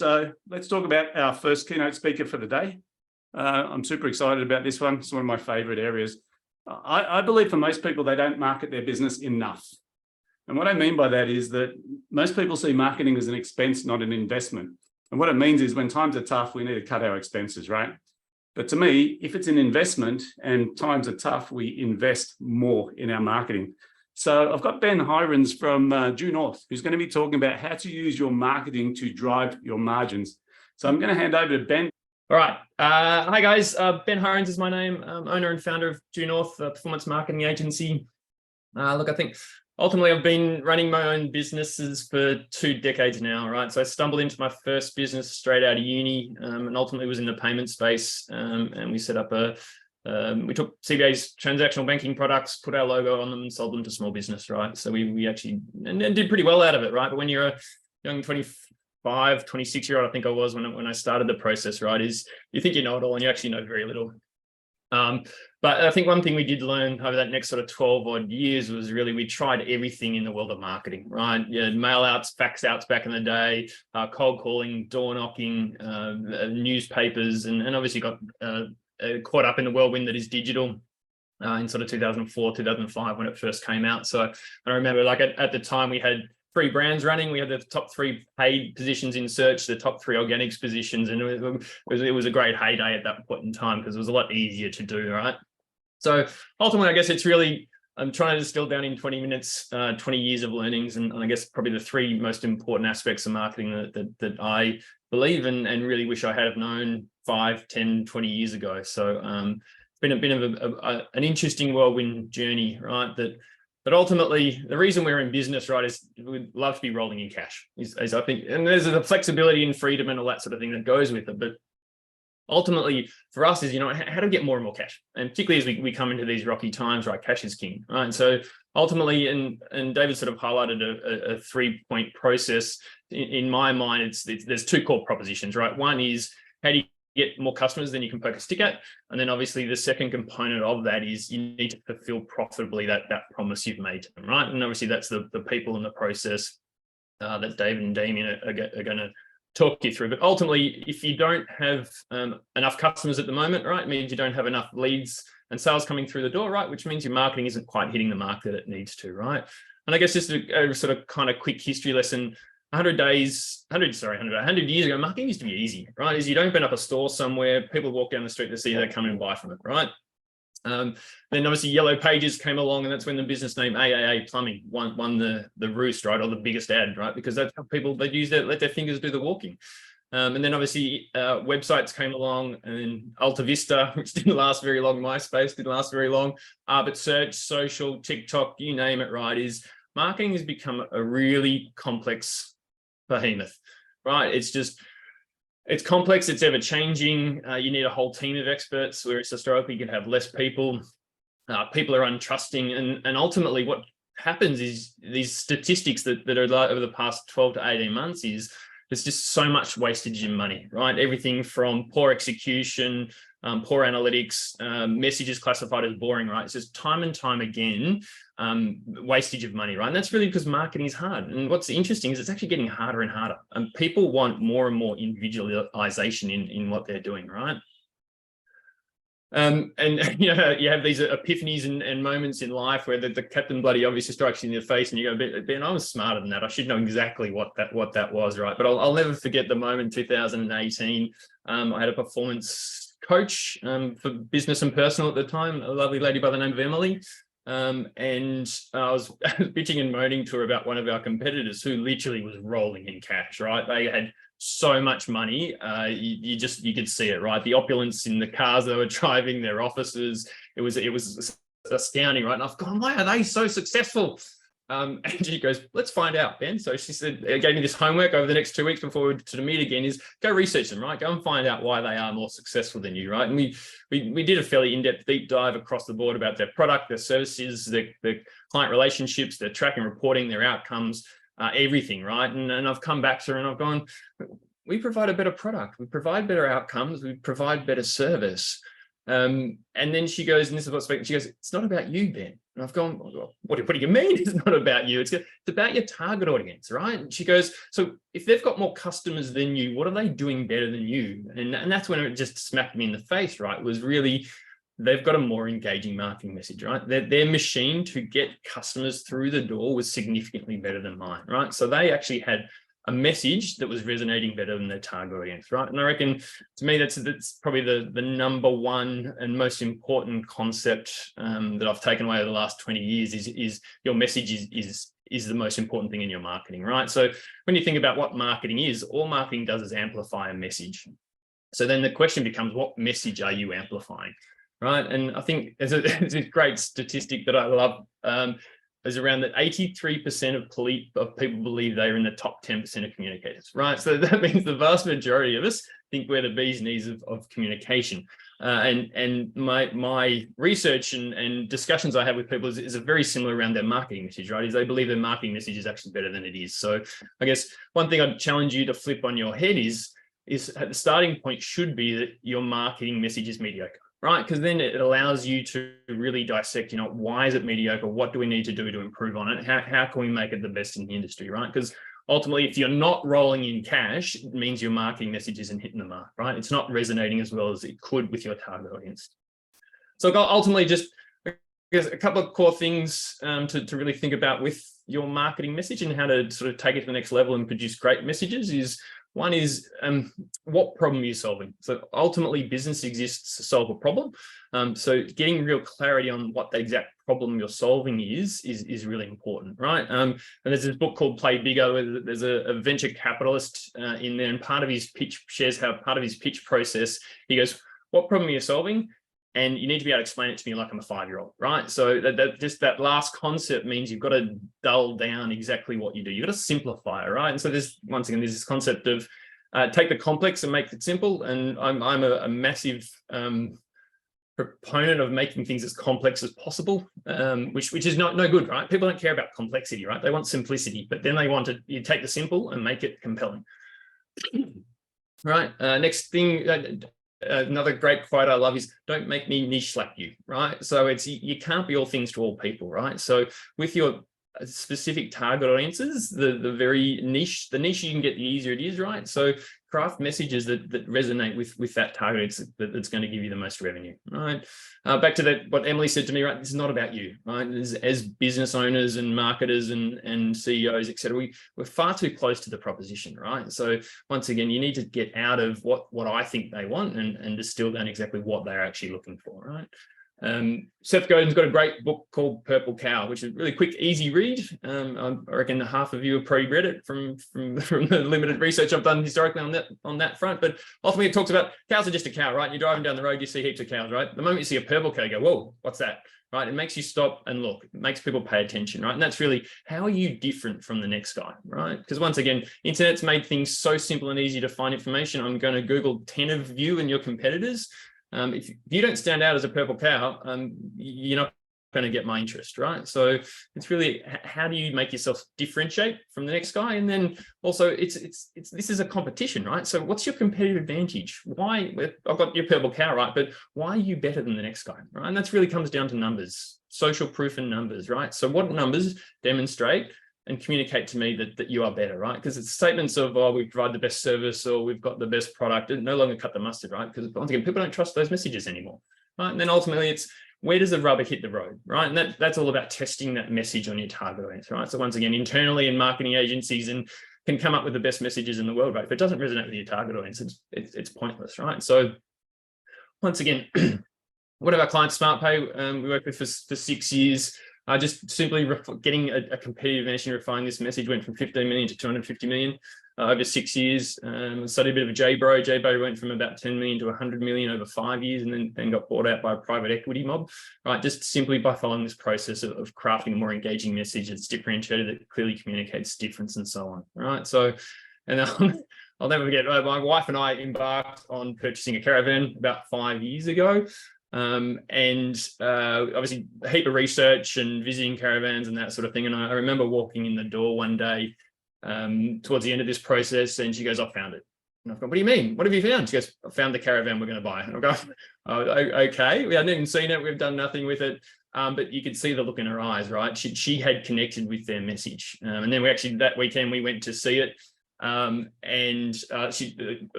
So let's talk about our first keynote speaker for the day. I'm super excited about this one. It's one of my favorite areas. I believe for most people, they don't market their business enough. And what I mean by that is that most people see marketing as an expense, not an investment. And what it means is when times are tough, we need to cut our expenses, right? But to me, if it's an investment and times are tough, we invest more in our marketing. So I've got Ben Hirons from Due North, who's going to be talking about how to use your marketing to drive your margins. So I'm going to hand over to Ben. All right. Hi, guys. Ben Hirons is my name. I'm owner and founder of Due North, a performance marketing agency. Look, I think ultimately I've been running my own businesses for 2 decades now, right? So I stumbled into my first business straight out of uni and ultimately was in the payment space. And we set up we took CBA's transactional banking products, put our logo on them and sold them to small business, right? So we actually and did pretty well out of it, right? But when you're a young 25, 26-year-old, I think I was when I started the process, right, is you think you know it all and you actually know very little. But I think one thing we did learn over that next sort of 12 odd years was really we tried everything in the world of marketing, right? Mail outs, fax outs back in the day, cold calling, door knocking, newspapers, and obviously got caught up in the whirlwind that is digital in sort of 2004, 2005 when it first came out. So I remember like at the time we had 3 brands running. We had the top 3 paid positions in search, the top 3 organics positions, and it was a great heyday at that point in time because it was a lot easier to do, right? So ultimately, I guess it's really, I'm trying to distill down in 20 minutes, 20 years of learnings, and I guess probably the 3 most important aspects of marketing that I believe and really wish I had have known 5, 10, 20 years ago. So it's been a bit of an interesting whirlwind journey, right? But ultimately, the reason we're in business, right, is we'd love to be rolling in cash, is I think, and there's the flexibility and freedom and all that sort of thing that goes with it. But ultimately, for us is, how to get more and more cash. And particularly as we come into these rocky times, right, cash is king, right? And so ultimately, and David sort of highlighted a 3-point process. In my mind, there's 2 core propositions, right? One is how do you get more customers than you can poke a stick at, and then obviously the second component of that is you need to fulfill profitably that promise you've made to them, right? And obviously that's the people in the process that David and Damien are going to talk you through. But ultimately, if you don't have enough customers at the moment, right, it means you don't have enough leads and sales coming through the door, right, which means your marketing isn't quite hitting the mark that it needs to, right? And I guess just a sort of kind of quick history lesson. 100 years ago, marketing used to be easy, right? Is you'd open up a store somewhere, people walk down the street to see they come in and buy from it, right? Then obviously Yellow Pages came along, and that's when the business name AAA Plumbing won the roost, right, or the biggest ad, right? Because that's how people, they'd let their fingers do the walking. And then obviously websites came along, and then Alta Vista, which didn't last very long, MySpace didn't last very long, but search, social, TikTok, you name it, right, is marketing has become a really complex behemoth, right? It's complex, it's ever changing. You need a whole team of experts, whereas historically you could have less people. People are untrusting, and ultimately what happens is these statistics that are over the past 12 to 18 months is there's just so much wastage in money, right? Everything from poor execution, poor analytics, messages classified as boring, right? It's just time and time again, wastage of money, right? And that's really because marketing is hard. And what's interesting is it's actually getting harder and harder. And people want more and more individualization in what they're doing, right? And you have these epiphanies and moments in life where the captain bloody obviously strikes you in the face, and you go, Ben, I was smarter than that. I should know exactly what that was, right? But I'll never forget the moment, 2018. I had a performance coach for business and personal at the time, a lovely lady by the name of Emily. And I was bitching and moaning to her about one of our competitors who literally was rolling in cash, right? They had so much money, you could see it, right? The opulence in the cars they were driving, their offices, it was astounding, right? And I've gone, why are they so successful? And she goes, let's find out, Ben. So she said, gave me this homework over the next 2 weeks before we to meet again, is go research them, right? Go and find out why they are more successful than you, right? And we did a fairly in-depth deep dive across the board about their product, their services, their client relationships, their tracking, reporting, their outcomes, everything, right? And I've come back to her and I've gone, we provide a better product, we provide better outcomes, we provide better service. And then she goes, and this is what's speaking, she goes, it's not about you, Ben. And I've gone, well, what do you mean it's not about you? It's about your target audience, right? And she goes, so if they've got more customers than you, what are they doing better than you? And that's when it just smacked me in the face, right? It was really, they've got a more engaging marketing message, right? Their machine to get customers through the door was significantly better than mine, right? So they actually had a message that was resonating better than their target audience, right? And I reckon, to me, that's probably the number one and most important concept that I've taken away over the last 20 years is your message is the most important thing in your marketing, right? So when you think about what marketing is, all marketing does is amplify a message. So then the question becomes, what message are you amplifying, right? And I think there's a great statistic that I love. Is around that 83% of people believe they're in the top 10% of communicators, right? So that means the vast majority of us think we're the bee's knees of communication. And my research and discussions I have with people is a very similar around their marketing message, right? Is they believe their marketing message is actually better than it is. So I guess one thing I'd challenge you to flip on your head is at the starting point should be that your marketing message is mediocre, right? Because then it allows you to really dissect, why is it mediocre? What do we need to do to improve on it? How can we make it the best in the industry, right? Because ultimately, if you're not rolling in cash, it means your marketing message isn't hitting the mark, right? It's not resonating as well as it could with your target audience. So ultimately, just a couple of core things to really think about with your marketing message and how to sort of take it to the next level and produce great messages is, one is what problem are you solving? So ultimately, business exists to solve a problem. So getting real clarity on what the exact problem you're solving is really important, right? And there's this book called Play Bigger, where there's a venture capitalist in there, and part of his pitch shares how part of his pitch process, he goes, what problem are you solving? And you need to be able to explain it to me like I'm a 5-year-old, right? So that last concept means you've got to dull down exactly what you do. You've got to simplify it, right? And so there's this concept of take the complex and make it simple. And I'm a massive proponent of making things as complex as possible, which is no good, right? People don't care about complexity, right? They want simplicity, but then they want you take the simple and make it compelling. Right. Next thing. Another great quote I love is, don't make me niche slap you, right? So you can't be all things to all people, right? So with your specific target audiences, the niche you can get, the easier it is, right? So craft messages that resonate with that target that's going to give you the most revenue, right? Back to what Emily said to me, right? This is not about you, right? As business owners and marketers and CEOs, etc., we're far too close to the proposition, right? So once again, you need to get out of what I think they want and distill down exactly what they're actually looking for, right? Seth Godin's got a great book called Purple Cow, which is a really quick, easy read. I reckon half of you have probably read it from the limited research I've done historically on that front. But ultimately, it talks about cows are just a cow, right? You're driving down the road, you see heaps of cows, right? The moment you see a purple cow, you go, whoa, what's that? Right? It makes you stop and look. It makes people pay attention, right? And that's really, how are you different from the next guy, right? Because once again, internet's made things so simple and easy to find information. I'm going to Google 10 of you and your competitors. If you don't stand out as a purple cow, you're not going to get my interest, right? So it's really, how do you make yourself differentiate from the next guy? And then also, this is a competition, right? So what's your competitive advantage? Why? I've got your purple cow, right? But why are you better than the next guy, right? And that's really comes down to numbers, social proof and numbers, right? So what numbers demonstrate and communicate to me that you are better, right? Because it's statements of, oh, we provide the best service or we've got the best product, it no longer cut the mustard, right? Because once again, people don't trust those messages anymore, right? And then ultimately it's, where does the rubber hit the road, right? And that's all about testing that message on your target audience, right? So once again, internally in marketing agencies and can come up with the best messages in the world, right? If it doesn't resonate with your target audience, it's pointless, right? So once again, one of our clients, SmartPay, we worked with for 6 years. Just simply getting a competitive advantage and refining this message went from 15 million to 250 million over 6 years. Studied a bit of a J-Bro. J-Bro went from about 10 million to 100 million over 5 years and then got bought out by a private equity mob, right? Just simply by following this process of crafting a more engaging message that's differentiated, that clearly communicates difference and so on, right? So, and I'll never forget, my wife and I embarked on purchasing a caravan about 5 years ago. Obviously a heap of research and visiting caravans and that sort of thing. And I remember walking in the door one day towards the end of this process, and she goes, I found it. And I've gone, what do you mean? What have you found? She goes, I found the caravan we're going to buy. And I've gone, oh, okay. We hadn't even seen it. We've done nothing with it. But you could see the look in her eyes, right? She had connected with their message. And then we actually, that weekend, we went to see it. And she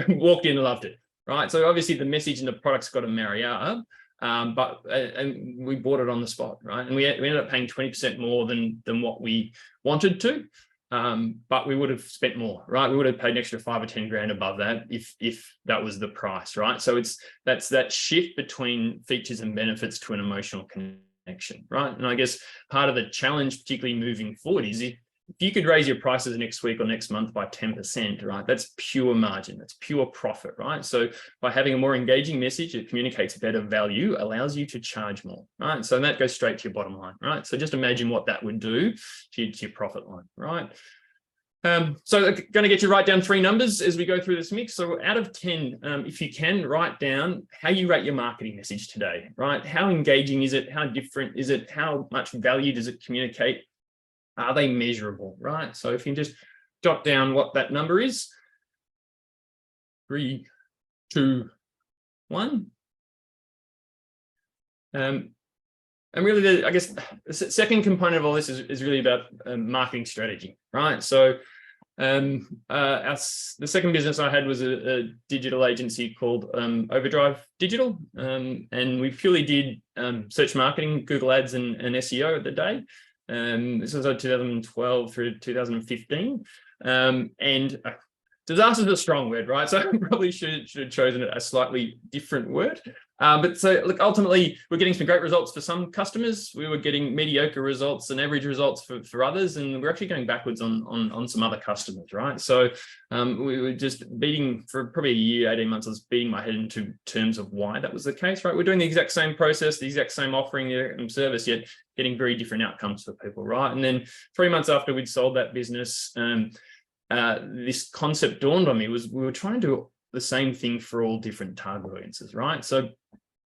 walked in and loved it, right? So obviously the message and the product's got to marry up. And we bought it on the spot, right? And we ended up paying 20% more than what we wanted to. But we would have spent more, right? We would have paid an extra 5 or 10 grand above that if that was the price, right? So that's that shift between features and benefits to an emotional connection, right? And I guess part of the challenge, particularly moving forward, is if you could raise your prices next week or next month by 10%, right? That's pure margin, that's pure profit, right? So by having a more engaging message, it communicates better value, allows you to charge more, right? So that goes straight to your bottom line, right? So just imagine what that would do to your profit line, right? So going to get you write down 3 numbers as we go through this mix. So out of 10, if you can, write down how you rate your marketing message today, right? How engaging is it? How different is it? How much value does it communicate? Are they measurable, right? So if you just jot down what that number is, 3, 2, 1. And really, I guess the second component of all this is really about marketing strategy, right? So the second business I had was a digital agency called Overdrive Digital, and we purely did search marketing, Google Ads and SEO at the day. This was 2012 through 2015, and disaster is a strong word, right? So I probably should have chosen a slightly different word. But so look, ultimately, we're getting some great results for some customers. We were getting mediocre results and average results for others, and we're actually going backwards on some other customers, right? So we were just beating for probably a year, 18 months. I was beating my head into terms of why that was the case, right? We're doing the exact same process, the exact same offering, the service, yet getting very different outcomes for people, right? And then 3 months after we'd sold that business, this concept dawned on me. Was we were trying to do the same thing for all different target audiences, right? So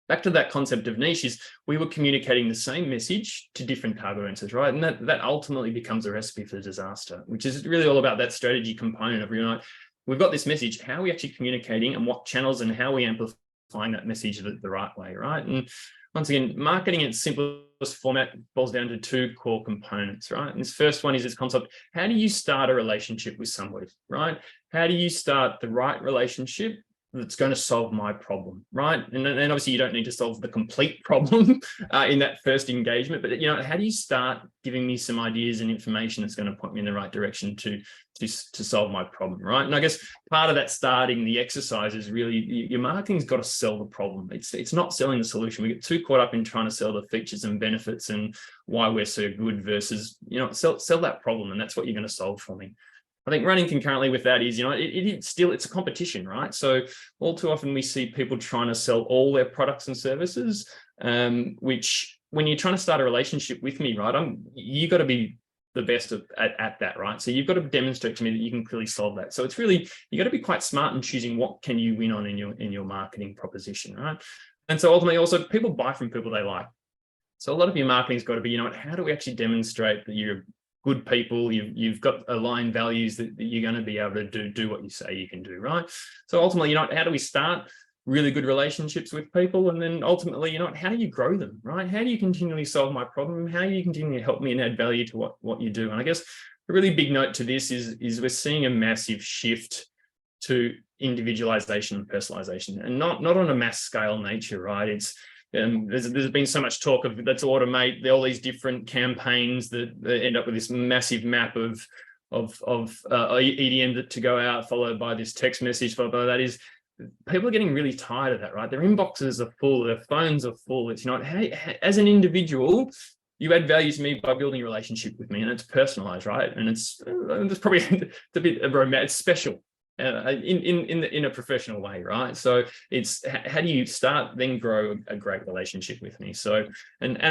back to that concept of niche is we were communicating the same message to different target audiences, right? And that ultimately becomes a recipe for disaster, which is really all about that strategy component of, you know, we've got this message, how are we actually communicating and what channels and how are we amplifying that message the right way, right? And once again, marketing in its simplest format boils down to 2 core components, right? And this first one is this concept, how do you start a relationship with somebody, right? How do you start the right relationship that's going to solve my problem, right? And obviously you don't need to solve the complete problem in that first engagement, but, you know, how do you start giving me some ideas and information that's going to point me in the right direction to solve my problem, right? And I guess part of that starting the exercise is really your marketing's got to sell the problem. It's not selling the solution. We get too caught up in trying to sell the features and benefits and why we're so good versus, you know, sell that problem, and that's what you're going to solve for me. I think running concurrently with that is, you know, it's a competition, right? So all too often we see people trying to sell all their products and services, which when you're trying to start a relationship with me, right, you got to be the best at that, right? So you've got to demonstrate to me that you can clearly solve that. So it's really, you got to be quite smart in choosing what can you win on in your marketing proposition, right? And so ultimately also people buy from people they like. So a lot of your marketing's got to be, you know what, how do we actually demonstrate that you're good people, you've got aligned values that you're going to be able to do what you say you can do, right? So ultimately, you know, how do we start really good relationships with people? And then ultimately, you know, how do you grow them, right? How do you continually solve my problem? How do you continually help me and add value to what you do? And I guess a really big note to this is we're seeing a massive shift to individualization and personalization, and not on a mass scale nature, right? It's there's been so much talk of let's automate all these different campaigns that end up with this massive map of EDM to go out, followed by this text message, followed by that. Is people are getting really tired of that, right? Their inboxes are full, their phones are full. It's, you know, hey, as an individual, you add value to me by building a relationship with me, and it's personalized, right? And it's probably it's a bit of romantic, it's special. In a professional way, right? So it's how do you start then grow a great relationship with me? So and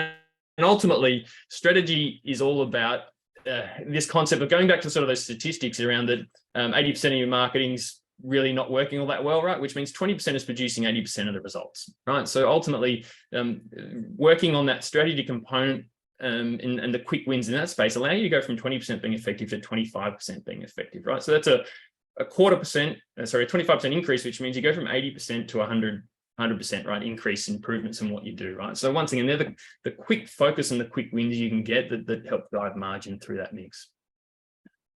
ultimately strategy is all about this concept of going back to sort of those statistics around that 80% of your marketing's really not working all that well, right? Which means 20% is producing 80% of the results, right? So ultimately working on that strategy component and the quick wins in that space allow you to go from 20% being effective to 25% being effective, right? So that's a a 25% increase, which means you go from 80% to 100%, right? Increase improvements in what you do, right? So once again, they're the quick focus and the quick wins you can get that help drive margin through that mix.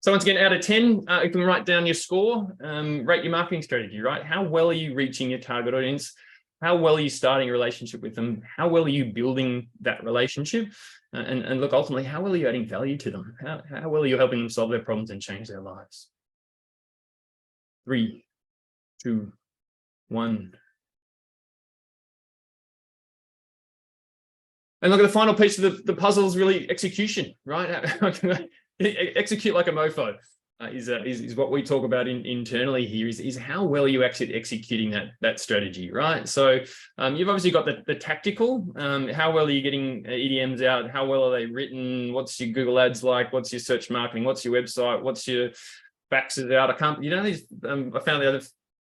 So once again, out of 10, you can write down your score, rate your marketing strategy, right? How well are you reaching your target audience? How well are you starting a relationship with them? How well are you building that relationship? And look, ultimately, how well are you adding value to them? How well are you helping them solve their problems and change their lives? 3, 2, 1. And look at the final piece of the puzzle is really execution, right? Execute like a mofo is what we talk about internally here is how well are you actually executing that strategy, right? So you've obviously got the tactical, how well are you getting EDMs out? How well are they written? What's your Google ads like? What's your search marketing? What's your website? What's your faxes out? I found the other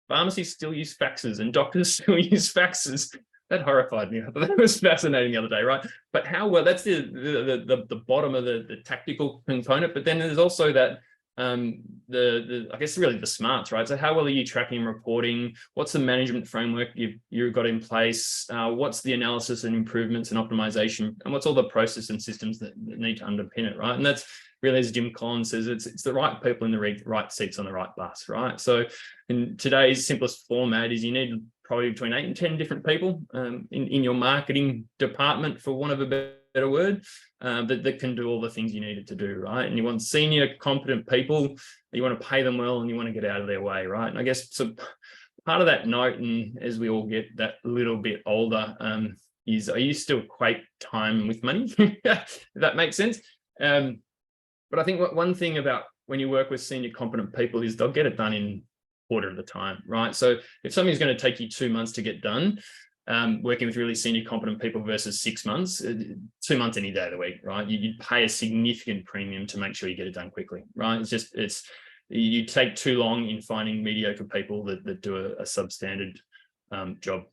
pharmacies still use faxes and doctors still use faxes. That horrified me. I thought that was fascinating the other day, right? But how well, that's the bottom of the tactical component, but then there's also that I guess really the smarts, right? So how well are you tracking and reporting? What's the management framework you've got in place? What's the analysis and improvements and optimization? And what's all the process and systems that need to underpin it, right? And that's really, as Jim Collins says, it's the right people in the right seats on the right bus, right? So in today's simplest format is you need probably between 8 and 10 different people in your marketing department, for want of a better word, that can do all the things you need it to do, right? And you want senior, competent people, you want to pay them well, and you want to get out of their way, right? And I guess so part of that note, and as we all get that little bit older, is I used to equate time with money, if that makes sense. But I think one thing about when you work with senior, competent people is they'll get it done in quarter of the time, right? So if something's going to take you 2 months to get done, working with really senior, competent people versus 6 months, 2 months any day of the week, right? You'd pay a significant premium to make sure you get it done quickly, right? You take too long in finding mediocre people that do a substandard job.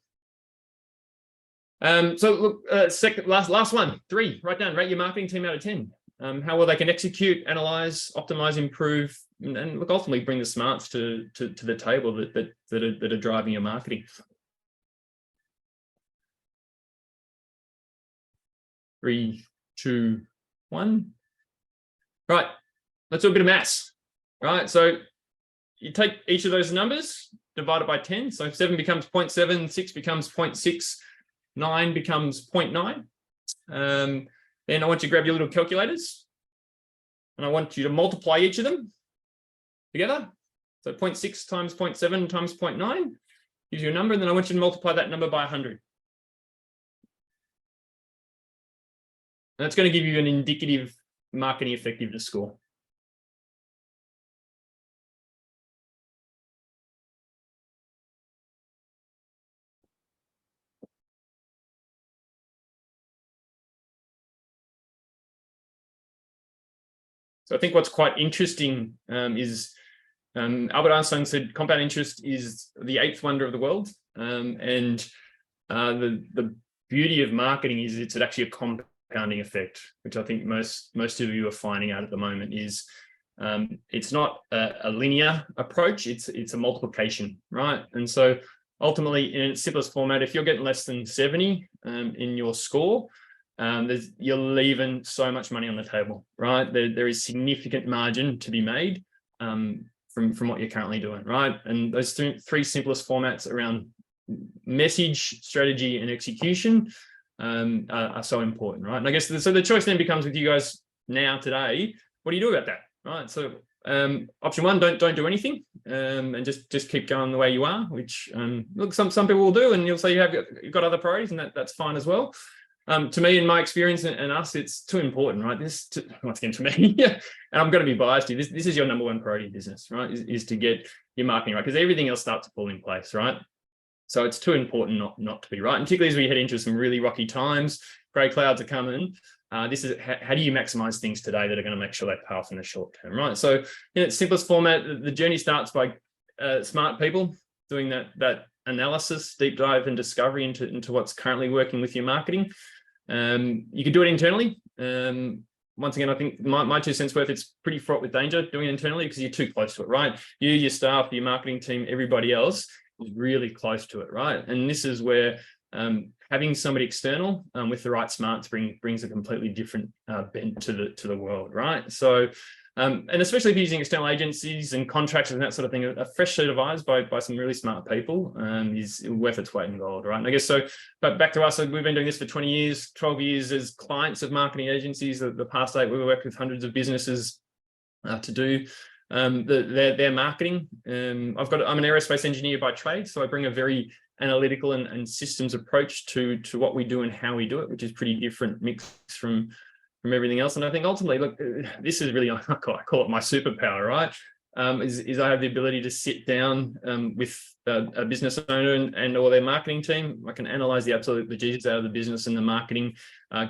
So look, last one, 3, write down, rate your marketing team out of 10. How well they can execute, analyze, optimize, improve, and look, ultimately bring the smarts to the table that are driving your marketing. 3, 2, 1. Right, let's do a bit of maths. Right, so you take each of those numbers, divide it by 10. So 7 becomes 0.7, 6 becomes 0.6, 9 becomes 0.9. Then I want you to grab your little calculators, and I want you to multiply each of them together. So 0.6 times 0.7 times 0.9 gives you a number, and then I want you to multiply that number by 100. And that's going to give you an indicative marketing effectiveness score. So I think what's quite interesting is Albert Einstein said compound interest is the 8th wonder of the world. And the beauty of marketing is it's actually a compounding effect, which I think most of you are finding out at the moment is it's not a linear approach, it's a multiplication, right? And so ultimately, in its simplest format, if you're getting less than 70 in your score, you're leaving so much money on the table, right? There is significant margin to be made from what you're currently doing, right? And those three simplest formats around message, strategy, and execution are so important, right? And I guess so the choice then becomes with you guys now today. What do you do about that, right? So option 1, don't do anything, and just keep going the way you are. Which look, some people will do, and you'll say you've got other priorities, and that's fine as well. To me, in my experience and us, it's too important, right? Once again, to me, and I'm going to be biased here. This is your number one priority in business, right? Is to get your marketing right, because everything else starts to fall in place, right? So it's too important not to be right, and particularly as we head into some really rocky times, grey clouds are coming. This is how do you maximize things today that are going to make sure they pay off in the short term, right? So in its simplest format, the journey starts by smart people doing that analysis, deep dive, and discovery into what's currently working with your marketing. You can do it internally. once again, I think my 2 cents worth, it's pretty fraught with danger doing it internally because you're too close to it, right? You, your staff, your marketing team, everybody else is really close to it, right? And this is where having somebody external with the right smarts brings a completely different bent to the world, right? So, and especially if you're using external agencies and contractors and that sort of thing, a fresh set of eyes by some really smart people is worth its weight in gold, right? And I guess so, but back to us, we've been doing this for 20 years, 12 years as clients of marketing agencies. The past 8, we've worked with hundreds of businesses to do their marketing. I'm an aerospace engineer by trade, so I bring a very analytical and systems approach to what we do and how we do it, which is pretty different mix from everything else. And I think ultimately, look, this is really, I call it my superpower, right? Is I have the ability to sit down with a business owner and or their marketing team. I can analyze the absolute bejesus out of the business and the marketing,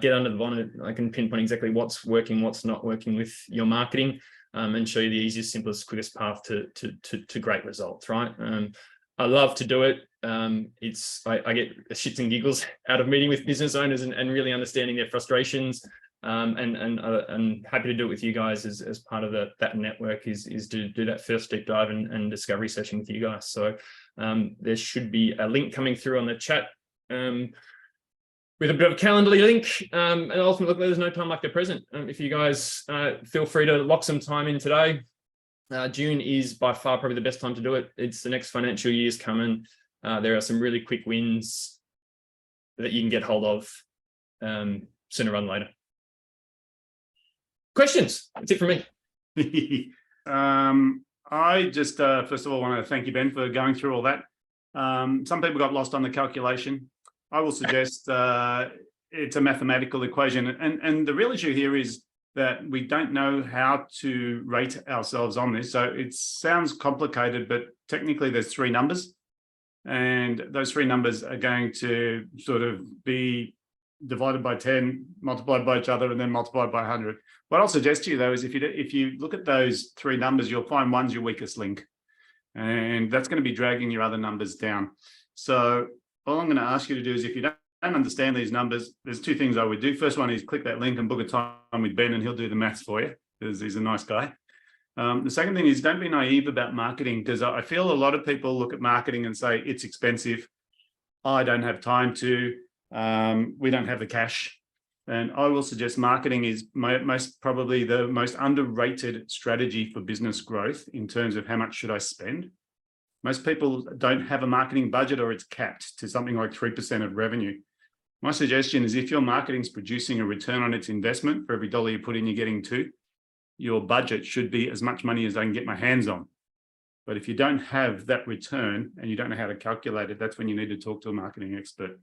get under the bonnet. I can pinpoint exactly what's working, what's not working with your marketing, and show you the easiest, simplest, quickest path to great results, right? I love to do it. I get shits and giggles out of meeting with business owners and really understanding their frustrations. And happy to do it with you guys as part of that network is to do that first deep dive and discovery session with you guys. So there should be a link coming through on the chat with a bit of a Calendly link. And ultimately, look, there's no time like the present. If you guys feel free to lock some time in today. June is by far probably the best time to do it. It's the next financial year's coming. There are some really quick wins that you can get hold of sooner rather than later. Questions? That's it from me. I just, first of all, want to thank you, Ben, for going through all that. Some people got lost on the calculation. I will suggest it's a mathematical equation. And the real issue here is that we don't know how to rate ourselves on this. So it sounds complicated, but technically there's 3 numbers. And those 3 numbers are going to sort of be divided by 10, multiplied by each other, and then multiplied by 100. What I'll suggest to you, though, is if you look at those 3 numbers, you'll find one's your weakest link. And that's going to be dragging your other numbers down. So all I'm going to ask you to do is, if you don't understand these numbers, there's 2 things I would do. First one is click that link and book a time with Ben, and he'll do the maths for you, because he's a nice guy. The second thing is, don't be naive about marketing, because I feel a lot of people look at marketing and say, it's expensive. I don't have time to. We don't have the cash. And I will suggest marketing is probably the most underrated strategy for business growth in terms of how much should I spend. Most people don't have a marketing budget, or it's capped to something like 3% of revenue. My suggestion is, if your marketing is producing a return on its investment, for every dollar you put in, you're getting 2, your budget should be as much money as I can get my hands on. But if you don't have that return and you don't know how to calculate it, that's when you need to talk to a marketing expert.